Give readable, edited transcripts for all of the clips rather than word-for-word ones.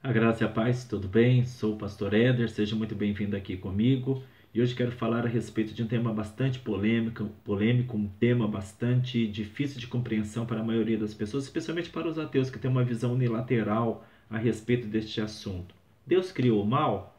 A graça e a paz, tudo bem? Sou o pastor Éder, seja muito bem-vindo aqui comigo. E hoje quero falar a respeito de um tema bastante polêmico, um tema bastante difícil de compreensão para a maioria das pessoas, especialmente para os ateus que têm uma visão unilateral a respeito deste assunto. Deus criou o mal?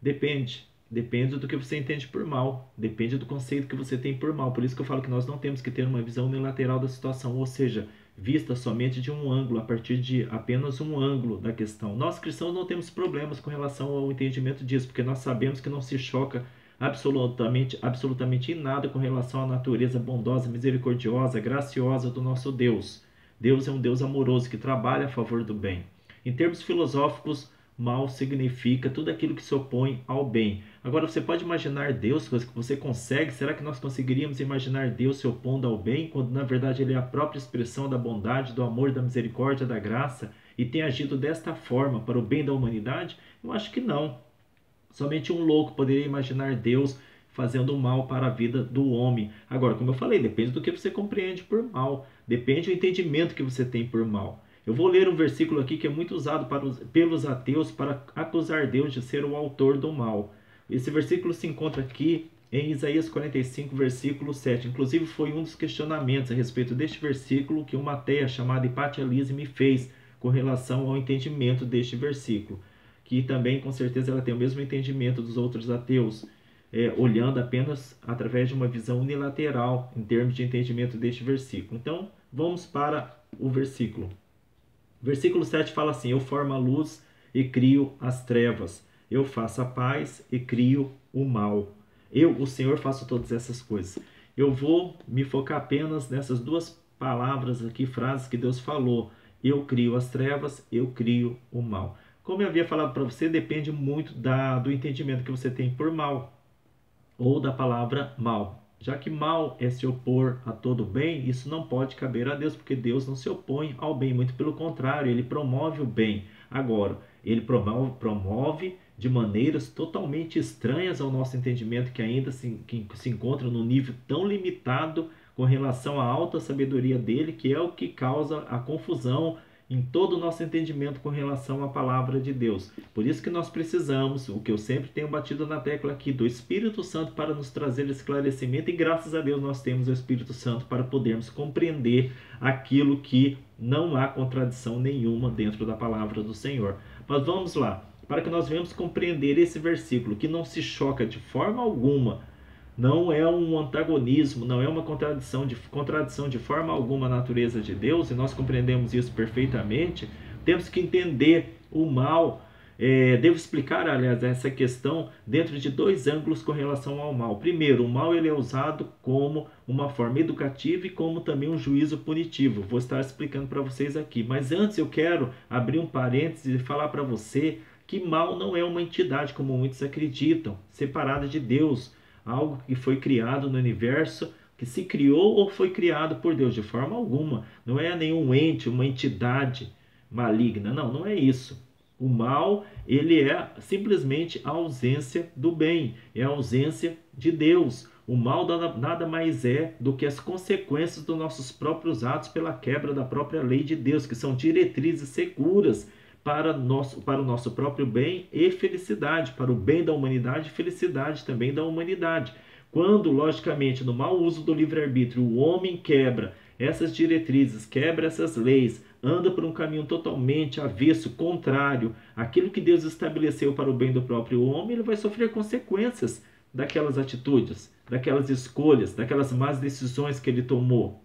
Depende. Depende do que você entende por mal. Depende do conceito que você tem por mal. Por isso que eu falo que nós não temos que ter uma visão unilateral da situação, ou seja, vista somente de um ângulo, a partir de apenas um ângulo da questão. Nós cristãos não temos problemas com relação ao entendimento disso, porque nós sabemos que não se choca absolutamente em nada com relação à natureza bondosa, misericordiosa, graciosa do nosso Deus. Deus é um Deus amoroso que trabalha a favor do bem. Em termos filosóficos, mal significa tudo aquilo que se opõe ao bem. Agora, você pode imaginar Deus, coisa que você consegue? Será que nós conseguiríamos imaginar Deus se opondo ao bem, quando na verdade Ele é a própria expressão da bondade, do amor, da misericórdia, da graça, e tem agido desta forma para o bem da humanidade? Eu acho que não. Somente um louco poderia imaginar Deus fazendo mal para a vida do homem. Agora, como eu falei, depende do que você compreende por mal. Depende do entendimento que você tem por mal. Eu vou ler um versículo aqui que é muito usado pelos ateus para acusar Deus de ser o autor do mal. Esse versículo se encontra aqui em Isaías 45, versículo 7. Inclusive, foi um dos questionamentos a respeito deste versículo que uma ateia chamada Hipatia Lise me fez com relação ao entendimento deste versículo, que também com certeza ela tem o mesmo entendimento dos outros ateus, olhando apenas através de uma visão unilateral em termos de entendimento deste versículo. Então, vamos para o versículo. Versículo 7 fala assim: Eu formo a luz e crio as trevas. Eu faço a paz e crio o mal. Eu, o Senhor, faço todas essas coisas. Eu vou me focar apenas nessas duas palavras aqui, frases que Deus falou. Eu crio as trevas, eu crio o mal. Como eu havia falado para você, depende muito do entendimento que você tem por mal, ou da palavra mal. Já que mal é se opor a todo bem, isso não pode caber a Deus, porque Deus não se opõe ao bem, muito pelo contrário, ele promove o bem. Agora, ele promove de maneiras totalmente estranhas ao nosso entendimento, que ainda que se encontra num nível tão limitado com relação à alta sabedoria dele, que é o que causa a confusão em todo o nosso entendimento com relação à palavra de Deus. Por isso que nós precisamos, o que eu sempre tenho batido na tecla aqui, do Espírito Santo para nos trazer esclarecimento, e graças a Deus nós temos o Espírito Santo para podermos compreender aquilo que não há contradição nenhuma dentro da palavra do Senhor. Mas vamos lá, para que nós venhamos compreender esse versículo, que não se choca de forma alguma, não é um antagonismo, não é uma contradição de forma alguma a natureza de Deus, e nós compreendemos isso perfeitamente. Temos que entender o mal. Devo explicar, aliás, essa questão dentro de dois ângulos com relação ao mal. Primeiro, o mal ele é usado como uma forma educativa e como também um juízo punitivo. Vou estar explicando para vocês aqui. Mas antes eu quero abrir um parênteses e falar para você que mal não é uma entidade, como muitos acreditam, separada de Deus, algo que foi criado no universo, que se criou ou foi criado por Deus, de forma alguma. Não é nenhum ente, uma entidade maligna. Não, não é isso. O mal, ele é simplesmente a ausência do bem, é a ausência de Deus. O mal nada mais é do que as consequências dos nossos próprios atos pela quebra da própria lei de Deus, que são diretrizes seguras para o nosso próprio bem e felicidade, para o bem da humanidade e felicidade também da humanidade. Quando, logicamente, no mau uso do livre-arbítrio, o homem quebra essas diretrizes, quebra essas leis, anda por um caminho totalmente avesso, contrário àquilo que Deus estabeleceu para o bem do próprio homem, ele vai sofrer consequências daquelas atitudes, daquelas escolhas, daquelas más decisões que ele tomou.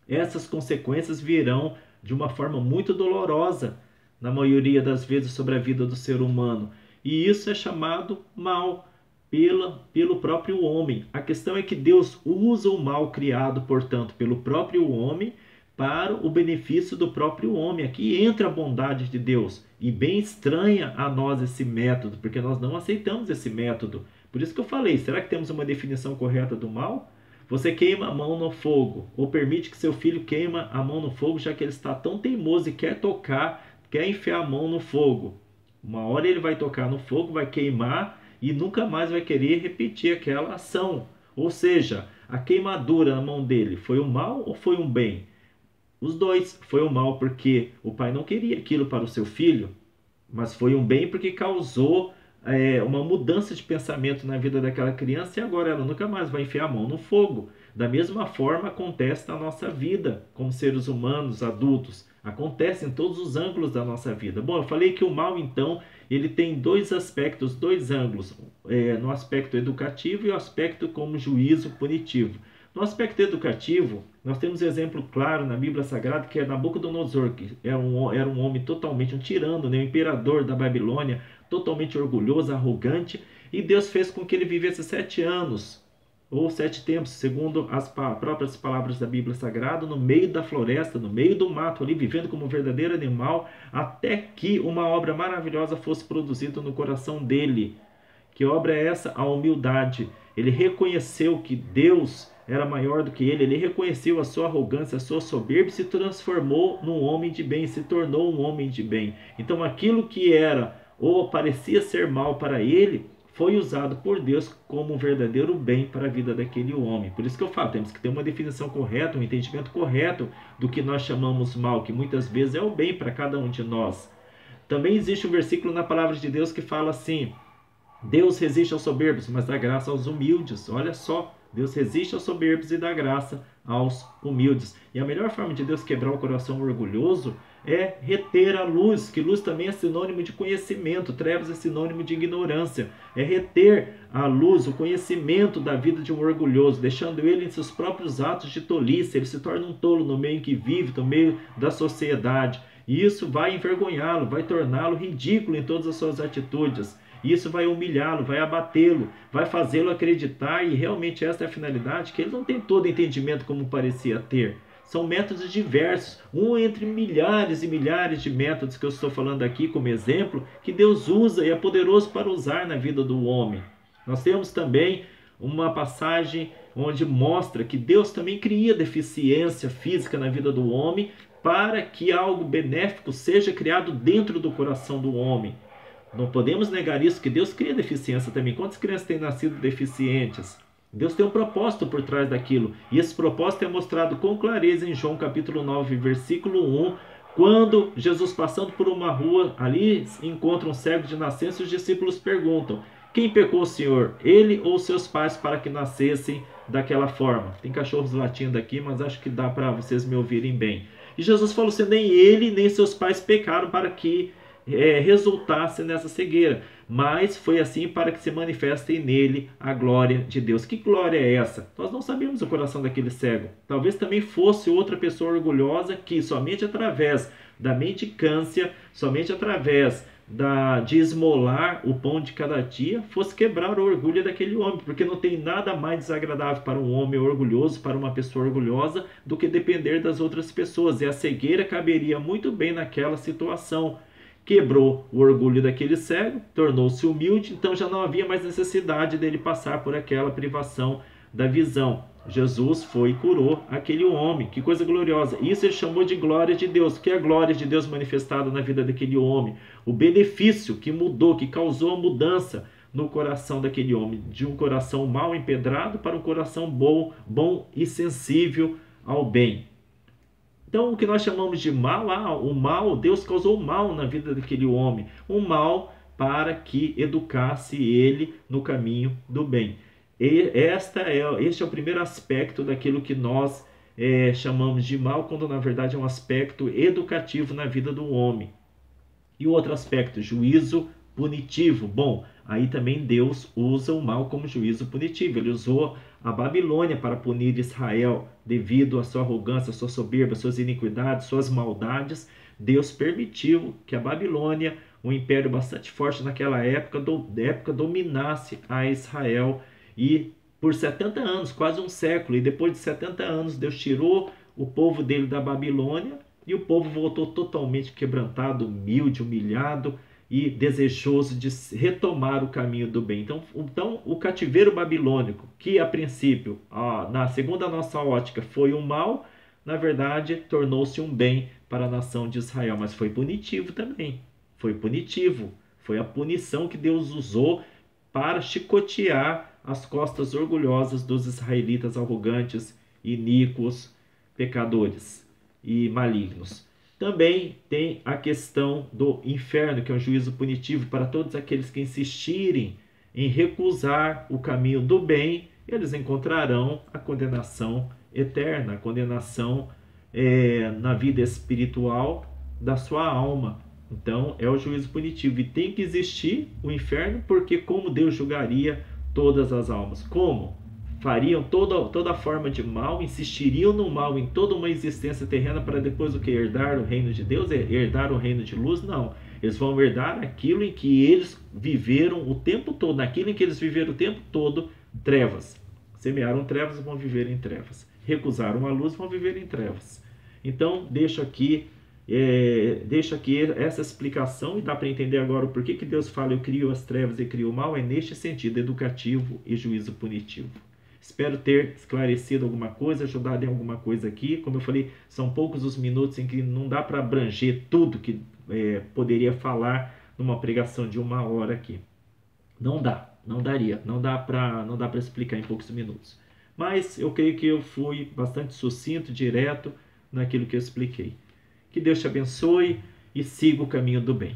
Essas consequências virão de uma forma muito dolorosa, na maioria das vezes, sobre a vida do ser humano. E isso é chamado mal pelo próprio homem. A questão é que Deus usa o mal criado, portanto, pelo próprio homem para o benefício do próprio homem. Aqui entra a bondade de Deus. E bem estranha a nós esse método, porque nós não aceitamos esse método. Por isso que eu falei, será que temos uma definição correta do mal? Você queima a mão no fogo, ou permite que seu filho queima a mão no fogo, já que ele está tão teimoso e quer tocar, quer enfiar a mão no fogo. Uma hora ele vai tocar no fogo, vai queimar e nunca mais vai querer repetir aquela ação. Ou seja, a queimadura na mão dele foi um mal ou foi um bem? Os dois. Foi um mal porque o pai não queria aquilo para o seu filho. mas foi um bem porque causou uma mudança de pensamento na vida daquela criança e agora ela nunca mais vai enfiar a mão no fogo. Da mesma forma acontece na nossa vida, como seres humanos, adultos. Acontece em todos os ângulos da nossa vida. Bom, eu falei que o mal, então, ele tem dois aspectos, dois ângulos, no aspecto educativo e o aspecto como juízo punitivo. No aspecto educativo, nós temos exemplo claro na Bíblia Sagrada que é Nabucodonosor, que era um homem totalmente um tirano, né, um imperador da Babilônia, totalmente orgulhoso, arrogante, e Deus fez com que ele vivesse 7 anos, ou 7 tempos, segundo as próprias palavras da Bíblia Sagrada, no meio da floresta, no meio do mato, ali vivendo como um verdadeiro animal, até que uma obra maravilhosa fosse produzida no coração dele. Que obra é essa? A humildade. Ele reconheceu que Deus era maior do que ele reconheceu a sua arrogância, a sua soberba e se transformou num homem de bem, se tornou um homem de bem. Então aquilo que era ou parecia ser mal para ele, foi usado por Deus como um verdadeiro bem para a vida daquele homem. Por isso que eu falo, temos que ter uma definição correta, um entendimento correto do que nós chamamos mal, que muitas vezes é o bem para cada um de nós. Também existe um versículo na palavra de Deus que fala assim: Deus resiste aos soberbos, mas dá graça aos humildes. Olha só, Deus resiste aos soberbos e dá graça aos humildes. E a melhor forma de Deus quebrar o coração orgulhoso é reter a luz, que luz também é sinônimo de conhecimento, trevas é sinônimo de ignorância. É reter a luz, o conhecimento da vida de um orgulhoso, deixando ele em seus próprios atos de tolice. Ele se torna um tolo no meio em que vive, no meio da sociedade. E isso vai envergonhá-lo, vai torná-lo ridículo em todas as suas atitudes. Isso vai humilhá-lo, vai abatê-lo, vai fazê-lo acreditar, e realmente esta é a finalidade, que ele não tem todo entendimento como parecia ter. São métodos diversos, um entre milhares e milhares de métodos que eu estou falando aqui como exemplo, que Deus usa e é poderoso para usar na vida do homem. Nós temos também uma passagem onde mostra que Deus também cria deficiência física na vida do homem para que algo benéfico seja criado dentro do coração do homem. Não podemos negar isso, que Deus cria deficiência também. Quantas crianças têm nascido deficientes? Deus tem um propósito por trás daquilo. E esse propósito é mostrado com clareza em João capítulo 9, versículo 1, quando Jesus, passando por uma rua, ali encontra um cego de nascença, e os discípulos perguntam: quem pecou, Senhor? Ele ou seus pais, para que nascessem daquela forma? Tem cachorros latindo aqui, mas acho que dá para vocês me ouvirem bem. E Jesus falou assim: nem ele nem seus pais pecaram para que resultasse nessa cegueira, mas foi assim para que se manifeste nele a glória de Deus. Que glória é essa? Nós não sabemos o coração daquele cego. Talvez também fosse outra pessoa orgulhosa que somente através da mendicância, somente através de esmolar o pão de cada dia, fosse quebrar o orgulho daquele homem, porque não tem nada mais desagradável para um homem orgulhoso, para uma pessoa orgulhosa, do que depender das outras pessoas, e a cegueira caberia muito bem naquela situação. Quebrou o orgulho daquele cego, tornou-se humilde, então já não havia mais necessidade dele passar por aquela privação da visão. Jesus foi e curou aquele homem. Que coisa gloriosa. Isso ele chamou de glória de Deus. O que é a glória de Deus manifestada na vida daquele homem? O benefício que mudou, que causou a mudança no coração daquele homem, de um coração mal empedrado para um coração bom e sensível ao bem. Então, o que nós chamamos de mal, o mal, Deus causou mal na vida daquele homem. Um mal para que educasse ele no caminho do bem. Este é o primeiro aspecto daquilo que nós chamamos de mal, quando na verdade é um aspecto educativo na vida do homem. E o outro aspecto, juízo punitivo. Bom, aí também Deus usa o mal como juízo punitivo. Ele usou a Babilônia para punir Israel devido à sua arrogância, à sua soberba, às suas iniquidades, suas maldades. Deus permitiu que a Babilônia, um império bastante forte naquela época, dominasse a Israel, e por 70 anos, quase um século, e depois de 70 anos Deus tirou o povo dele da Babilônia, e o povo voltou totalmente quebrantado, humilde, humilhado e desejoso de retomar o caminho do bem. Então o cativeiro babilônico, que a princípio, segundo a nossa ótica, foi um mal, na verdade tornou-se um bem para a nação de Israel, mas foi punitivo também. Foi punitivo. Foi a punição que Deus usou para chicotear as costas orgulhosas dos israelitas arrogantes, iníquos, pecadores e malignos. Também tem a questão do inferno, que é um juízo punitivo para todos aqueles que insistirem em recusar o caminho do bem, eles encontrarão a condenação eterna, a condenação na vida espiritual da sua alma. Então é o juízo punitivo e tem que existir o inferno, porque como Deus julgaria todas as almas? Como? Fariam toda forma de mal, insistiriam no mal em toda uma existência terrena para depois o que? Herdar o reino de Deus, herdar o reino de luz? Não. Eles vão herdar aquilo em que eles viveram o tempo todo, naquilo em que eles viveram o tempo todo, trevas. Semearam trevas, vão viver em trevas. Recusaram a luz, vão viver em trevas. Então, deixo aqui essa explicação, e dá para entender agora o porquê que Deus fala: eu crio as trevas e crio o mal, é neste sentido, educativo e juízo punitivo. Espero ter esclarecido alguma coisa, ajudado em alguma coisa aqui. Como eu falei, são poucos os minutos em que não dá para abranger tudo que poderia falar numa pregação de 1 hora aqui. Não dá, não daria, não dá para explicar em poucos minutos. Mas eu creio que eu fui bastante sucinto, direto naquilo que eu expliquei. Que Deus te abençoe e siga o caminho do bem.